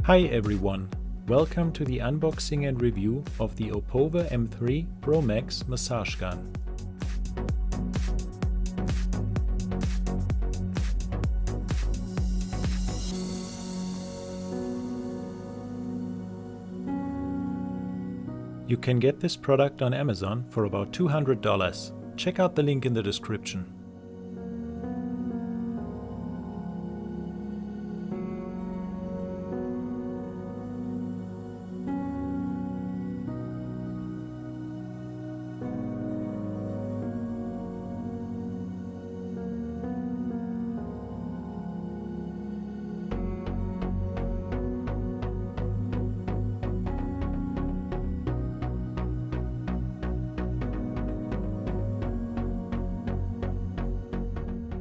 Hi everyone, welcome to the unboxing and review of the Opove M3 Pro Max massage gun. You can get this product on Amazon for about $200. Check out the link in the description.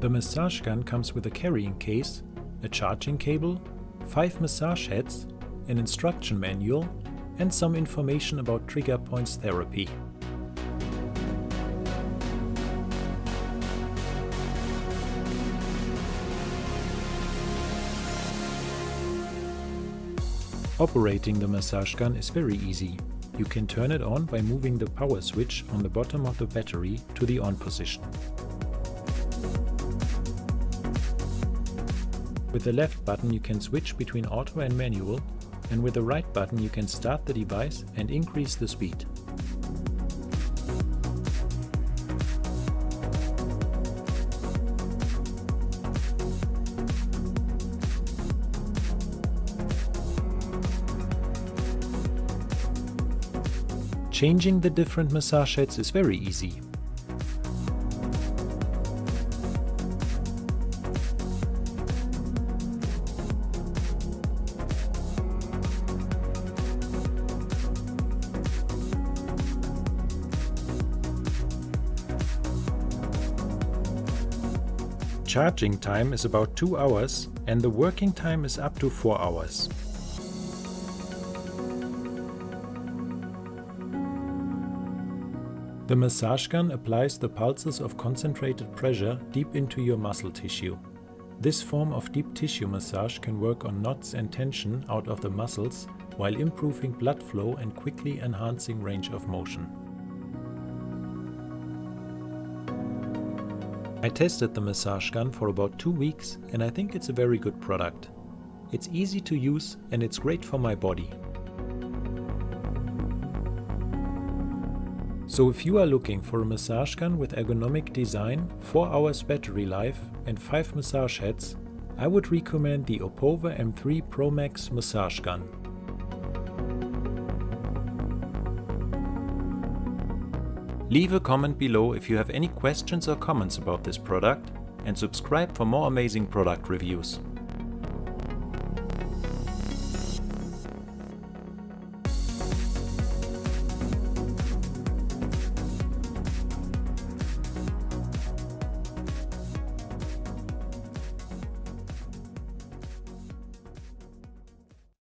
The massage gun comes with a carrying case, a charging cable, 5 massage heads, an instruction manual, and some information about trigger points therapy. Operating the massage gun is very easy. You can turn it on by moving the power switch on the bottom of the battery to the on position. With the left button you can switch between auto and manual, and with the right button you can start the device and increase the speed. Changing the different massage heads is very easy. Charging time is about 2 hours and the working time is up to 4 hours. The massage gun applies the pulses of concentrated pressure deep into your muscle tissue. This form of deep tissue massage can work on knots and tension out of the muscles while improving blood flow and quickly enhancing range of motion. I tested the massage gun for about 2 weeks and I think it's a very good product. It's easy to use and it's great for my body. So if you are looking for a massage gun with ergonomic design, 4 hours battery life and 5 massage heads, I would recommend the Opove M3 Pro Max massage gun. Leave a comment below if you have any questions or comments about this product and subscribe for more amazing product reviews.